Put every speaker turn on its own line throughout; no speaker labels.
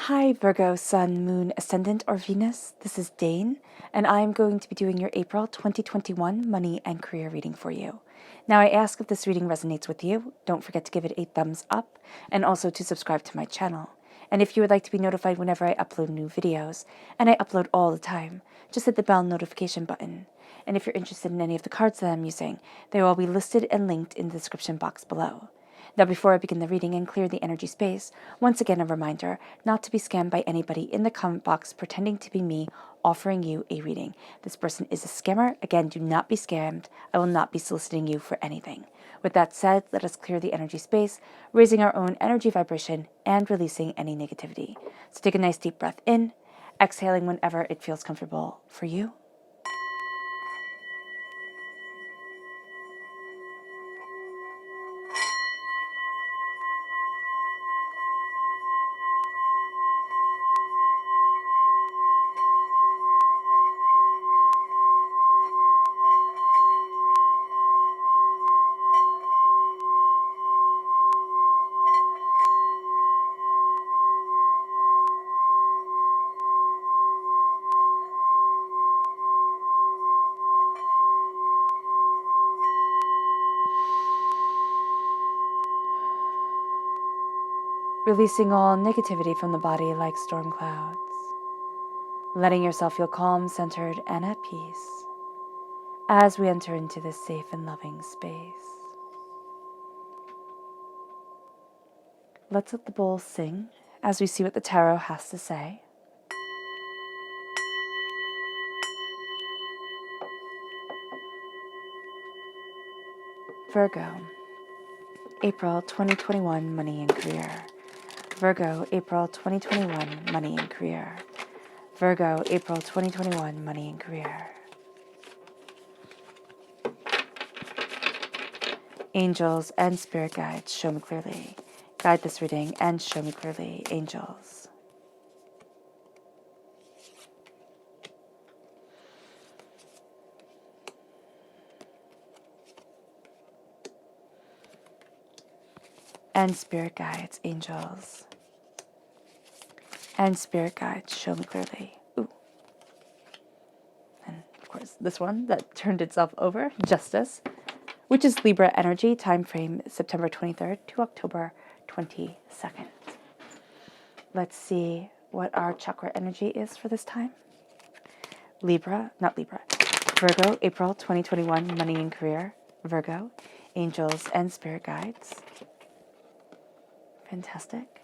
Hi Virgo, Sun, Moon, Ascendant, or Venus. This is Dane, and I am going to be doing your April 2021 money and career reading for you. Now, I ask if this reading resonates with you. Don't forget to give it a thumbs up, and also to subscribe to my channel. And if you would like to be notified whenever I upload new videos, and I upload all the time, just hit the bell notification button. And if you're interested in any of the cards that I'm using, they will all be listed and linked in the description box below. Now, before I begin the reading and clear the energy space, once again a reminder not to be scammed by anybody in the comment box pretending to be me offering you a reading. This person is a scammer. Again, do not be scammed. I will not be soliciting you for anything. With that said, let us clear the energy space, raising our own energy vibration and releasing any negativity. So take a nice deep breath in, exhaling whenever it feels comfortable for you. Releasing all negativity from the body like storm clouds. Letting yourself feel calm, centered, and at peace as we enter into this safe and loving space. Let's let the bowl sing as we see what the tarot has to say. Virgo, April 2021 money and career. Virgo, April 2021 money and career. Virgo, April 2021 money and career. Angels and spirit guides, show me clearly. Guide this reading and show me clearly, angels. And spirit guides, angels. And spirit guides, show me clearly. Ooh. And of course, this one that turned itself over, justice, which is Libra energy, time frame September 23rd to October 22nd. Let's see what our chakra energy is for this time. Virgo, April 2021, money and career. Virgo, angels and spirit guides. Fantastic.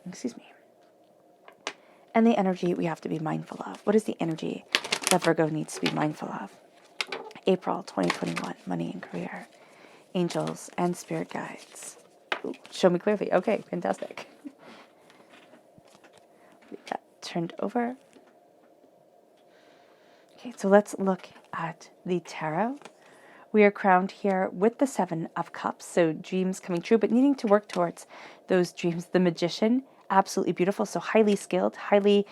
Excuse me. And the energy we have to be mindful of. What is the energy that Virgo needs to be mindful of? April 2021, money and career. Angels and spirit guides. Ooh, show me clearly. Okay, fantastic. We got turned over. Okay, so let's look at the tarot. We are crowned here with the Seven of Cups, so dreams coming true, but needing to work towards those dreams. The Magician, absolutely beautiful, so highly skilled, highly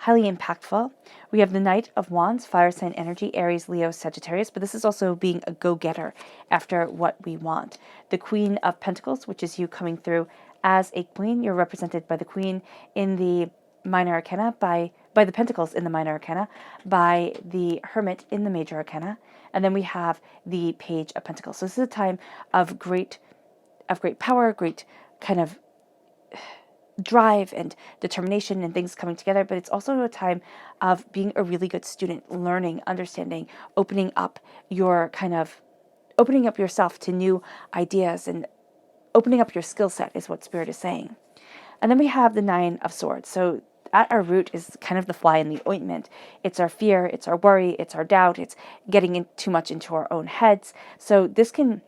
impactful. We have the Knight of Wands, fire sign energy, Aries, Leo, Sagittarius, but this is also being a go-getter after what we want. The Queen of Pentacles, which is you coming through as a queen. You're represented by the Queen in the Minor Arcana, by the Pentacles in the Minor Arcana, by the Hermit in the Major Arcana, and then we have the Page of Pentacles. So this is a time of great power, great kind of drive and determination and things coming together, but it's also a time of being a really good student, learning, understanding, opening up yourself to new ideas and opening up your skill set is what Spirit is saying. And then we have the Nine of Swords. So at our root is kind of the fly in the ointment. It's our fear, it's our worry, it's our doubt, it's getting in too much into our own heads. So the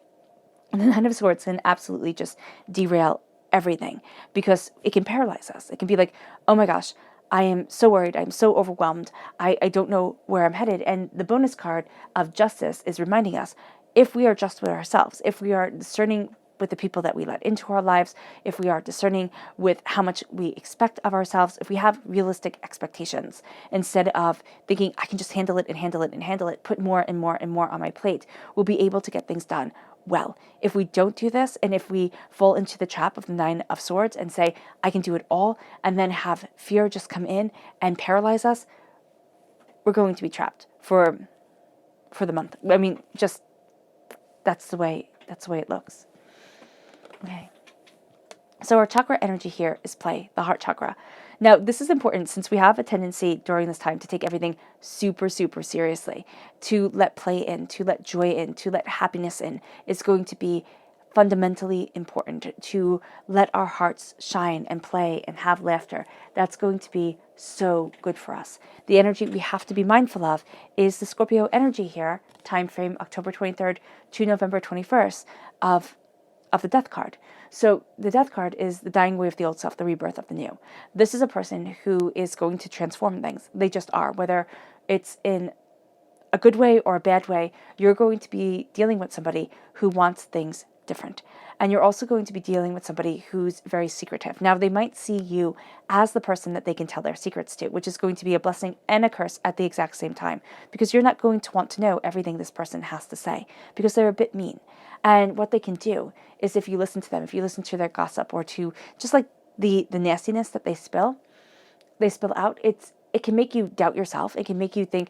Nine of Swords can absolutely just derail everything because it can paralyze us. It can be like, oh my gosh, I am so worried, I'm so overwhelmed, I don't know where I'm headed. And the bonus card of Justice is reminding us, if we are just with ourselves, if we are discerning with the people that we let into our lives, if we are discerning with how much we expect of ourselves, if we have realistic expectations, instead of thinking, I can just handle it and handle it and handle it, put more and more and more on my plate, we'll be able to get things done well. If we don't do this, and if we fall into the trap of the Nine of Swords and say, I can do it all, and then have fear just come in and paralyze us, we're going to be trapped for the month. I mean, just that's the way it looks. Okay. So our chakra energy here is play, the heart chakra. Now, this is important since we have a tendency during this time to take everything super, super seriously, to let play in, to let joy in, to let happiness in. It's going to be fundamentally important to let our hearts shine and play and have laughter. That's going to be so good for us. The energy we have to be mindful of is the Scorpio energy here, time frame October 23rd to November 21st of the death card. So the death card is the dying away of the old self, the rebirth of the new. This is a person who is going to transform things. They just are. Whether it's in a good way or a bad way, you're going to be dealing with somebody who wants things different. And you're also going to be dealing with somebody who's very secretive. Now, they might see you as the person that they can tell their secrets to, which is going to be a blessing and a curse at the exact same time, because you're not going to want to know everything this person has to say, because they're a bit mean. And what they can do is, if you listen to them, if you listen to their gossip, or to just like the nastiness that they spill out, it can make you doubt yourself. It can make you think,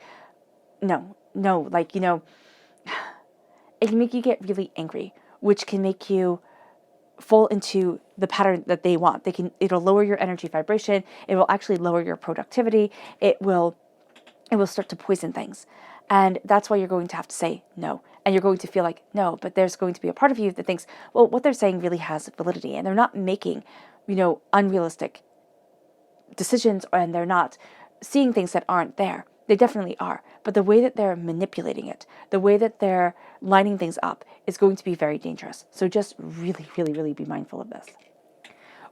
no, like, it can make you get really angry, which can make you fall into the pattern that they want. It'll lower your energy vibration. It will actually lower your productivity. It will start to poison things. And that's why you're going to have to say no. And you're going to feel like no, but there's going to be a part of you that thinks, well, what they're saying really has validity, and they're not making, unrealistic decisions, and they're not seeing things that aren't there. They definitely are. But the way that they're manipulating it, the way that they're lining things up is going to be very dangerous. So just really, really, really be mindful of this.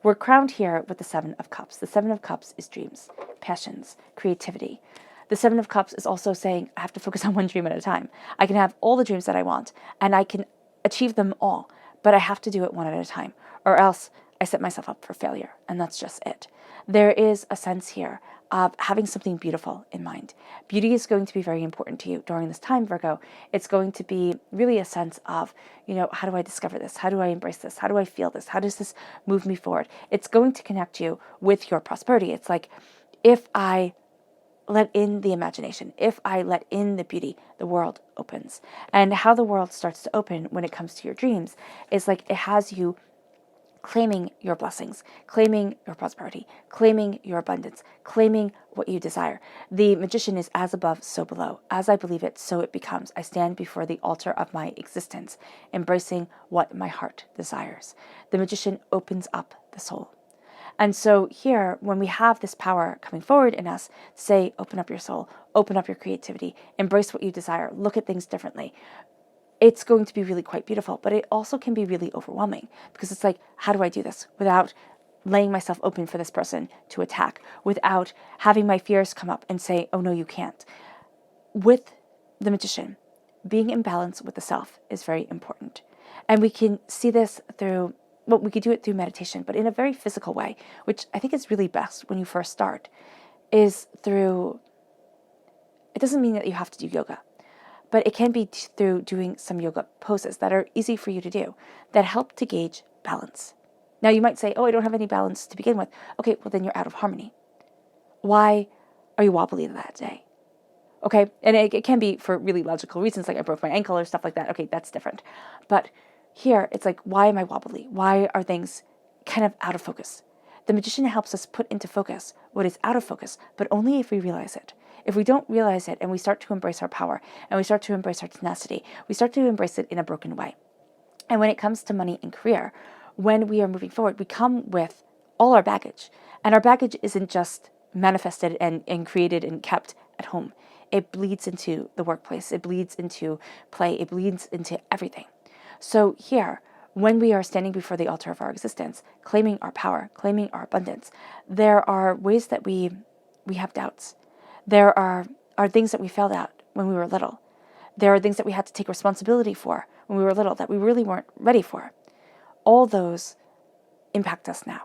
We're crowned here with the Seven of Cups. The Seven of Cups is dreams, passions, creativity. The Seven of Cups is also saying, I have to focus on one dream at a time. I can have all the dreams that I want, and I can achieve them all, but I have to do it one at a time, or else I set myself up for failure, and that's just it. There is a sense here of having something beautiful in mind. Beauty is going to be very important to you during this time, Virgo. It's going to be really a sense of, how do I discover this? How do I embrace this? How do I feel this? How does this move me forward? It's going to connect you with your prosperity. It's like, if I let in the imagination, if I let in the beauty, the world opens. And how the world starts to open when it comes to your dreams is like, it has you claiming your blessings, claiming your prosperity, claiming your abundance, claiming what you desire. The Magician is as above, so below. As I believe it, so it becomes. I stand before the altar of my existence, embracing what my heart desires. The Magician opens up the soul. And so here, when we have this power coming forward in us, say, open up your soul, open up your creativity, embrace what you desire, look at things differently, it's going to be really quite beautiful. But it also can be really overwhelming, because it's like, how do I do this without laying myself open for this person to attack, without having my fears come up and say, oh no, you can't. With the Magician, being in balance with the self is very important. And we can see this through, we could do it through meditation, but in a very physical way, which I think is really best when you first start, is through, it doesn't mean that you have to do yoga, but it can be through doing some yoga poses that are easy for you to do, that help to gauge balance. Now you might say, oh, I don't have any balance to begin with. Okay, well then you're out of harmony. Why are you wobbly that day? Okay, and it can be for really logical reasons, like I broke my ankle or stuff like that. Okay, that's different. But here, it's like, why am I wobbly? Why are things kind of out of focus? The Magician helps us put into focus what is out of focus, but only if we realize it. If we don't realize it and we start to embrace our power, and we start to embrace our tenacity, we start to embrace it in a broken way. And when it comes to money and career, when we are moving forward, we come with all our baggage. And our baggage isn't just manifested and created and kept at home. It bleeds into the workplace. It bleeds into play. It bleeds into everything. So here, when we are standing before the altar of our existence, claiming our power, claiming our abundance, there are ways that we have doubts. There are things that we failed at when we were little. There are things that we had to take responsibility for when we were little that we really weren't ready for. All those impact us now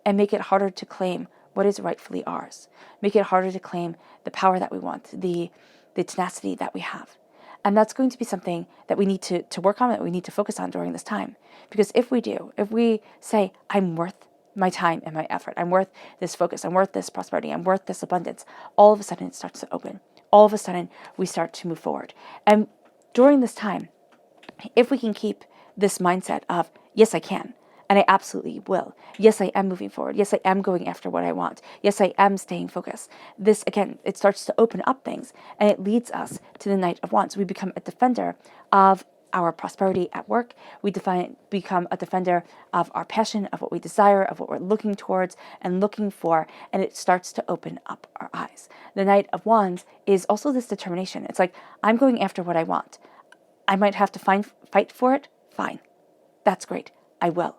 and make it harder to claim what is rightfully ours. Make it harder to claim the power that we want, the tenacity that we have. And that's going to be something that we need to work on, that we need to focus on during this time. Because if we say, I'm worth my time and my effort, I'm worth this focus, I'm worth this prosperity, I'm worth this abundance, all of a sudden it starts to open. All of a sudden we start to move forward. And during this time, if we can keep this mindset of, yes, I can, and I absolutely will. Yes, I am moving forward. Yes, I am going after what I want. Yes, I am staying focused. This, again, it starts to open up things, and it leads us to the Knight of Wands. We become a defender of our prosperity at work. We become a defender of our passion, of what we desire, of what we're looking towards and looking for, and it starts to open up our eyes. The Knight of Wands is also this determination. It's like, I'm going after what I want. I might have to fight for it. Fine. That's great. I will.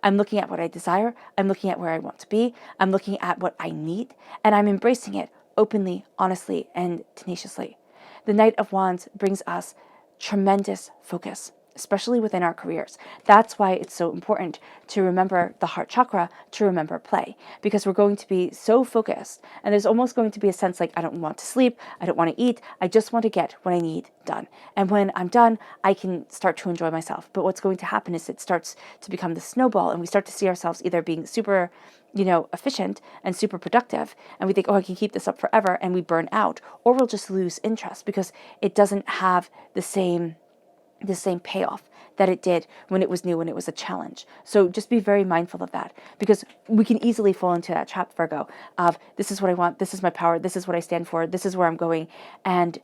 I'm looking at what I desire. I'm looking at where I want to be. I'm looking at what I need. And I'm embracing it openly, honestly, and tenaciously. The Knight of Wands brings us tremendous focus, especially within our careers. That's why it's so important to remember the heart chakra, to remember play, because we're going to be so focused, and there's almost going to be a sense like, I don't want to sleep, I don't want to eat, I just want to get what I need done. And when I'm done, I can start to enjoy myself. But what's going to happen is it starts to become the snowball, and we start to see ourselves either being super efficient and super productive, and we think, oh, I can keep this up forever, and we burn out, or we'll just lose interest because it doesn't have the same payoff that it did when it was new, when it was a challenge. So just be very mindful of that, because we can easily fall into that trap, Virgo, of this is what I want, this is my power, this is what I stand for, this is where I'm going, and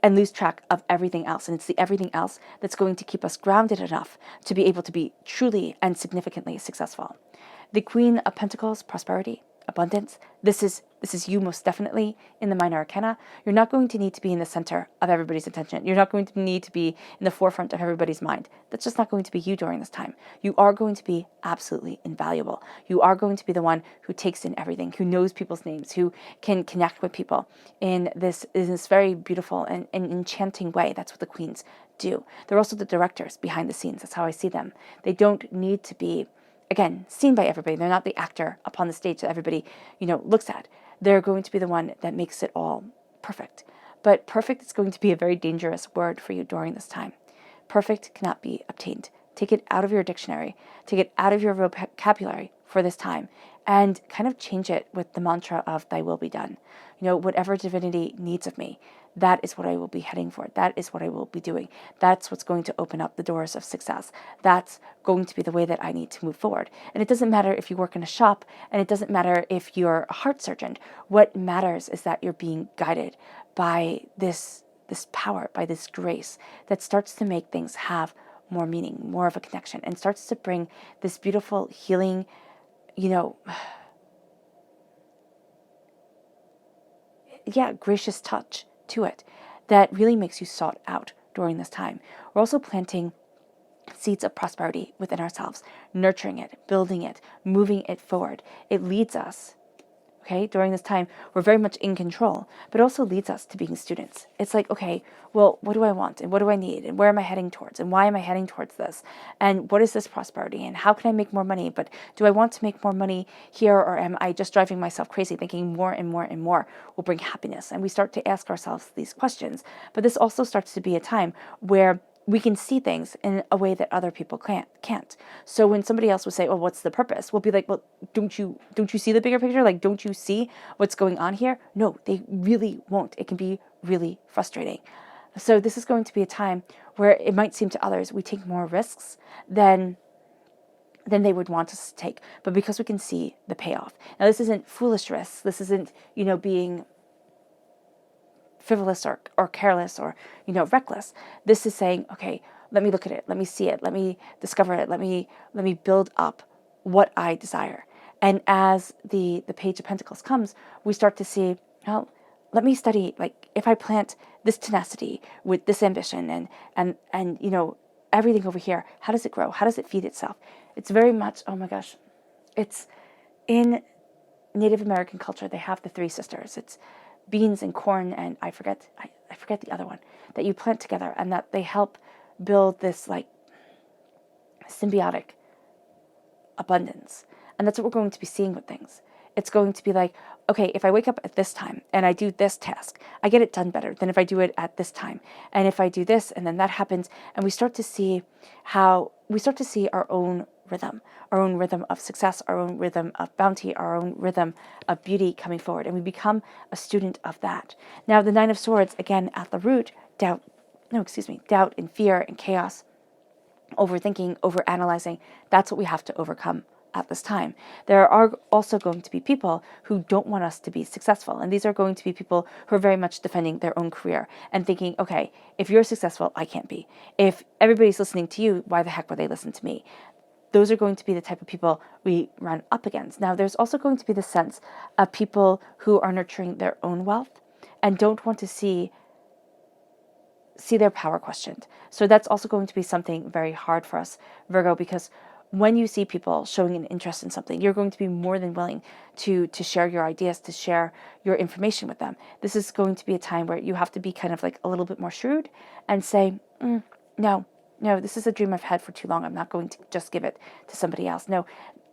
lose track of everything else. And it's the everything else that's going to keep us grounded enough to be able to be truly and significantly successful. The Queen of Pentacles, prosperity, abundance. This is you most definitely in the minor arcana. You're not going to need to be in the center of everybody's attention. You're not going to need to be in the forefront of everybody's mind. That's just not going to be you during this time. You are going to be absolutely invaluable. You are going to be the one who takes in everything, who knows people's names, who can connect with people in this very beautiful and enchanting way. That's what the queens do. They're also the directors behind the scenes. That's how I see them. They don't need to be, again, seen by everybody. They're not the actor upon the stage that everybody, looks at. They're going to be the one that makes it all perfect. But perfect is going to be a very dangerous word for you during this time. Perfect cannot be obtained. Take it out of your dictionary. Take it out of your vocabulary for this time, and kind of change it with the mantra of thy will be done. Whatever divinity needs of me, that is what I will be heading for. That is what I will be doing. That's what's going to open up the doors of success. That's going to be the way that I need to move forward. And it doesn't matter if you work in a shop, and it doesn't matter if you're a heart surgeon. What matters is that you're being guided by this power, by this grace that starts to make things have more meaning, more of a connection, and starts to bring this beautiful healing, gracious touch to it that really makes you sought out during this time. We're also planting seeds of prosperity within ourselves, nurturing it, building it, moving it forward. It leads us, during this time, we're very much in control, but also leads us to being students. It's like, okay, well, what do I want? And what do I need? And where am I heading towards? And why am I heading towards this? And what is this prosperity? And how can I make more money? But do I want to make more money here, or am I just driving myself crazy thinking more and more and more will bring happiness? And we start to ask ourselves these questions. But this also starts to be a time where we can see things in a way that other people can't. So when somebody else would say, "Oh, what's the purpose?" We'll be like, "Well, don't you see the bigger picture? Like, don't you see what's going on here?" No, they really won't. It can be really frustrating. So this is going to be a time where it might seem to others we take more risks than they would want us to take, but because we can see the payoff. Now, this isn't foolish risks. This isn't, being frivolous or careless or reckless. This is saying, okay, let me look at it, let me see it, let me discover it, let me build up what I desire. And as the Page of Pentacles comes, we start to see, well, let me study, like, if I plant this tenacity with this ambition and everything over here, how does it grow? How does it feed itself? It's very much, oh my gosh, it's in Native American culture. They have the three sisters. It's beans and corn, and I forget the other one, that you plant together, and that they help build this like symbiotic abundance. And that's what we're going to be seeing with things. It's going to be like, okay, if I wake up at this time and I do this task, I get it done better than if I do it at this time. And if I do this and then that happens, and we start to see our own rhythm of success, our own rhythm of bounty, our own rhythm of beauty coming forward. And we become a student of that. Now, the Nine of Swords, again, at the root, doubt and fear and chaos, overthinking, overanalyzing. That's what we have to overcome at this time. There are also going to be people who don't want us to be successful. And these are going to be people who are very much defending their own career and thinking, okay, if you're successful, I can't be. If everybody's listening to you, why the heck would they listen to me? Those are going to be the type of people we run up against. Now, there's also going to be the sense of people who are nurturing their own wealth and don't want to see their power questioned. So that's also going to be something very hard for us, Virgo, because when you see people showing an interest in something, you're going to be more than willing to share your ideas, to share your information with them. This is going to be a time where you have to be kind of like a little bit more shrewd and say, no, this is a dream I've had for too long. I'm not going to just give it to somebody else. No,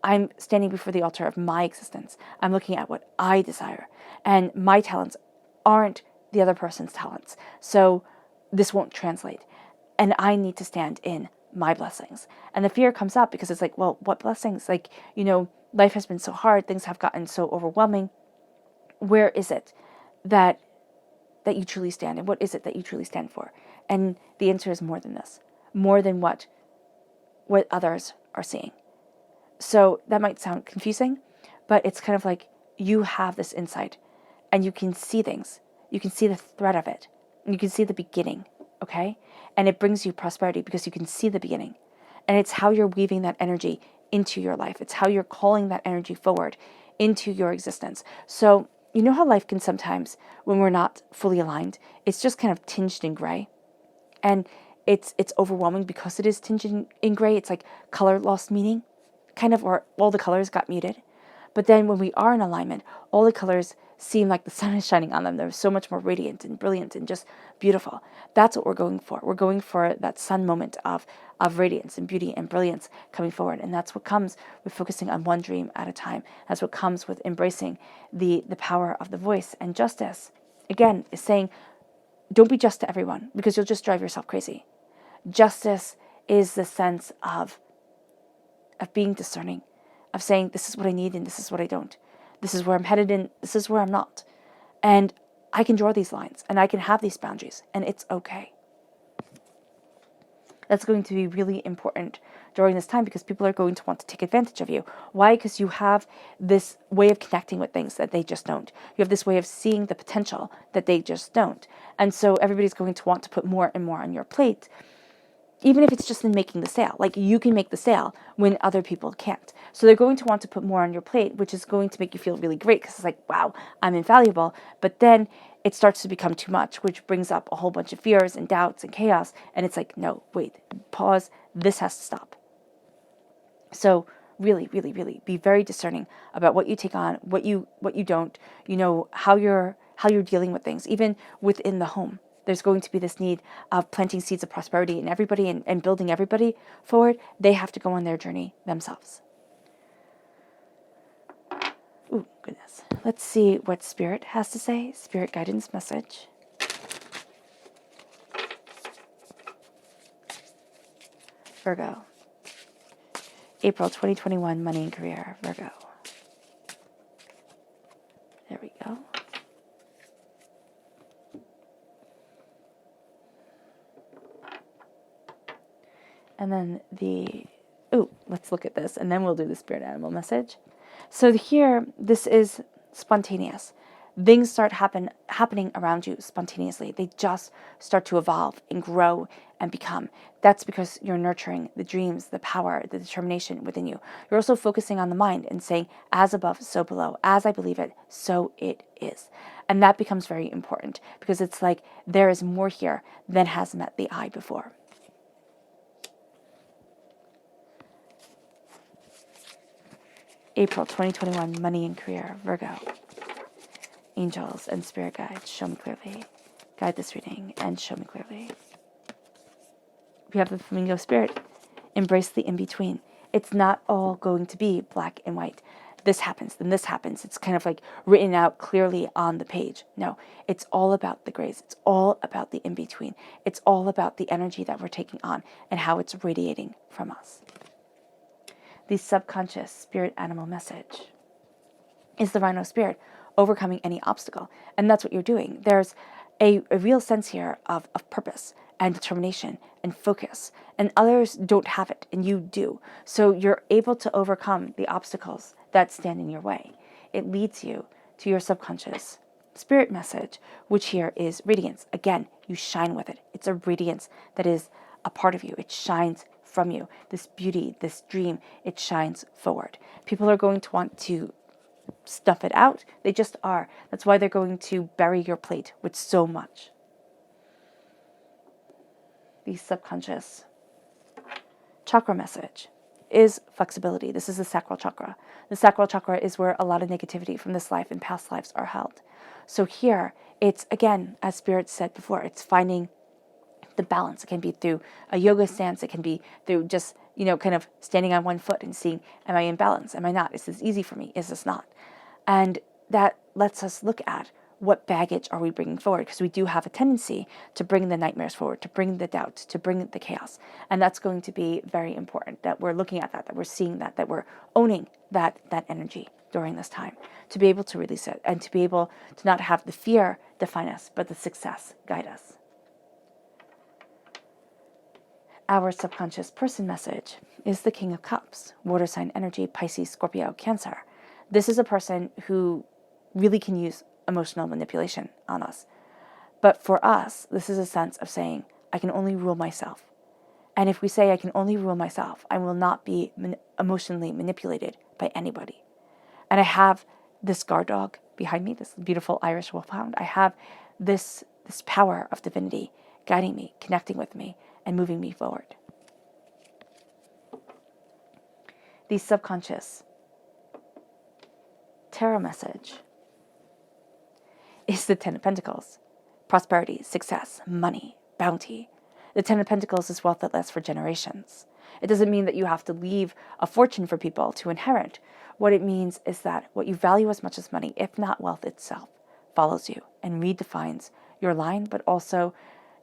I'm standing before the altar of my existence. I'm looking at what I desire. And my talents aren't the other person's talents. So this won't translate. And I need to stand in my blessings. And the fear comes up because it's like, well, what blessings? Like, life has been so hard. Things have gotten so overwhelming. Where is it that you truly stand? And what is it that you truly stand for? And the answer is more than this, more than what others are seeing. So that might sound confusing, but it's kind of like you have this insight and you can see things. You can see the thread of it. You can see the beginning, okay? And it brings you prosperity because you can see the beginning. And it's how you're weaving that energy into your life. It's how you're calling that energy forward into your existence. So you know how life can sometimes, when we're not fully aligned, it's just kind of tinged in gray. And it's overwhelming because it is tinged in gray. It's like color lost meaning, kind of, or all the colors got muted. But then when we are in alignment, all the colors seem like the sun is shining on them. They're so much more radiant and brilliant and just beautiful. That's what we're going for. We're going for that sun moment of radiance and beauty and brilliance coming forward. And that's what comes with focusing on one dream at a time. That's what comes with embracing the power of the voice. And justice, again, is saying, don't be just to everyone because you'll just drive yourself crazy. Justice is the sense of being discerning, of saying, this is what I need and this is what I don't. This is where I'm headed and this is where I'm not. And I can draw these lines and I can have these boundaries and it's okay. That's going to be really important during this time because people are going to want to take advantage of you. Why? Because you have this way of connecting with things that they just don't. You have this way of seeing the potential that they just don't. And so everybody's going to want to put more and more on your plate, even if it's just in making the sale. Like, you can make the sale when other people can't. So they're going to want to put more on your plate, which is going to make you feel really great because it's like, wow, I'm invaluable. But then it starts to become too much, which brings up a whole bunch of fears and doubts and chaos. And it's like, no, wait, pause. This has to stop. So really, really, really be very discerning about what you take on, what you don't, how you're dealing with things, even within the home. There's going to be this need of planting seeds of prosperity in everybody and building everybody forward. They have to go on their journey themselves. Ooh, goodness. Let's see what Spirit has to say. Spirit guidance message. Virgo. April 2021, money and career. Virgo. There we go. And then let's look at this, and then we'll do the spirit animal message. So here, this is spontaneous. Things start happening around you spontaneously. They just start to evolve and grow and become. That's because you're nurturing the dreams, the power, the determination within you. You're also focusing on the mind and saying, as above, so below. As I believe it, so it is. And that becomes very important because it's like there is more here than has met the eye before. April 2021, money and career, Virgo. Angels and spirit guides, show me clearly. Guide this reading and show me clearly. We have the flamingo spirit. Embrace the in-between. It's not all going to be black and white. this happens, then this happens. It's kind of like written out clearly on the page. No, it's all about the grace. It's all about the in-between. It's all about the energy that we're taking on and how it's radiating from us. The subconscious spirit animal message is the rhino spirit overcoming any obstacle. And that's what you're doing. There's a real sense here of purpose and determination and focus. And others don't have it, and you do. So you're able to overcome the obstacles that stand in your way. It leads you to your subconscious spirit message, which here is radiance. Again, you shine with it. It's a radiance that is a part of you. It shines from you. This beauty, this dream, it shines forward. People are going to want to stuff it out. They just are. That's why they're going to bury your plate with so much. The subconscious chakra message is flexibility. This is the sacral chakra. The sacral chakra is where a lot of negativity from this life and past lives are held. So here, it's, again, as Spirit said before, it's finding the balance. It can be through a yoga stance. It can be through just, kind of standing on one foot and seeing, am I in balance? Am I not? Is this easy for me? Is this not? And that lets us look at what baggage are we bringing forward, because we do have a tendency to bring the nightmares forward, to bring the doubt, to bring the chaos. And that's going to be very important, that we're looking at that we're seeing that we're owning that energy during this time, to be able to release it and to be able to not have the fear define us, but the success guide us. Our subconscious person message is the King of Cups, water sign energy, Pisces, Scorpio, Cancer. This is a person who really can use emotional manipulation on us. But for us, this is a sense of saying, I can only rule myself. And if we say I can only rule myself, I will not be emotionally manipulated by anybody. And I have this guard dog behind me, this beautiful Irish wolfhound. I have this power of divinity guiding me, connecting with me, and moving me forward. The subconscious tarot message is the Ten of Pentacles. Prosperity, success, money, bounty. The Ten of Pentacles is wealth that lasts for generations. It doesn't mean that you have to leave a fortune for people to inherit. What it means is that what you value as much as money, if not wealth itself, follows you and redefines your line, but also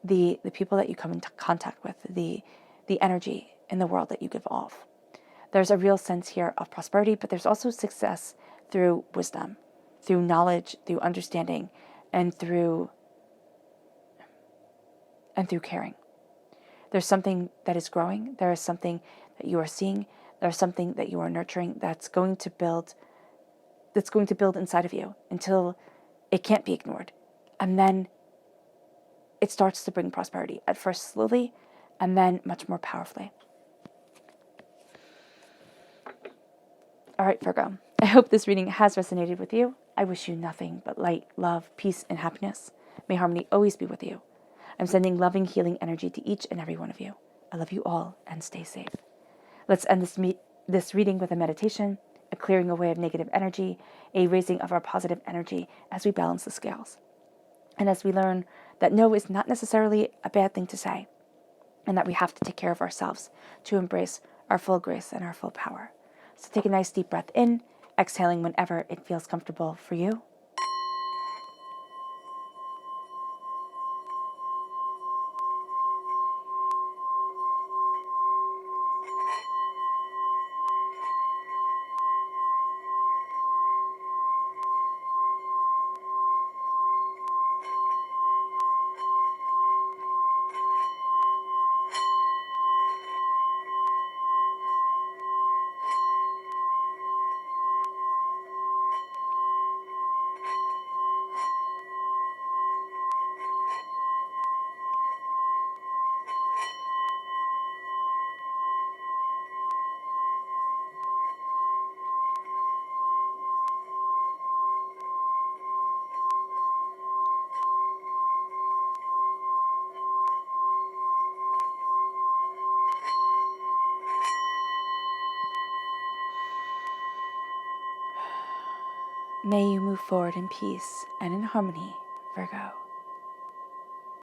the people that you come into contact with, the energy in the world that you give off. There's a real sense here of prosperity, but there's also success through wisdom, through knowledge, through understanding, and through caring. There's something that is growing. There is something that you are seeing. There's something that you are nurturing that's going to build inside of you until it can't be ignored. And then it starts to bring prosperity, at first slowly, and then much more powerfully. All right, Virgo, I hope this reading has resonated with you. I wish you nothing but light, love, peace, and happiness. May harmony always be with you. I'm sending loving, healing energy to each and every one of you. I love you all, and stay safe. Let's end this reading with a meditation, a clearing away of negative energy, a raising of our positive energy as we balance the scales. And as we learn that no is not necessarily a bad thing to say, and that we have to take care of ourselves to embrace our full grace and our full power. So take a nice deep breath in, exhaling whenever it feels comfortable for you. May you move forward in peace and in harmony, Virgo.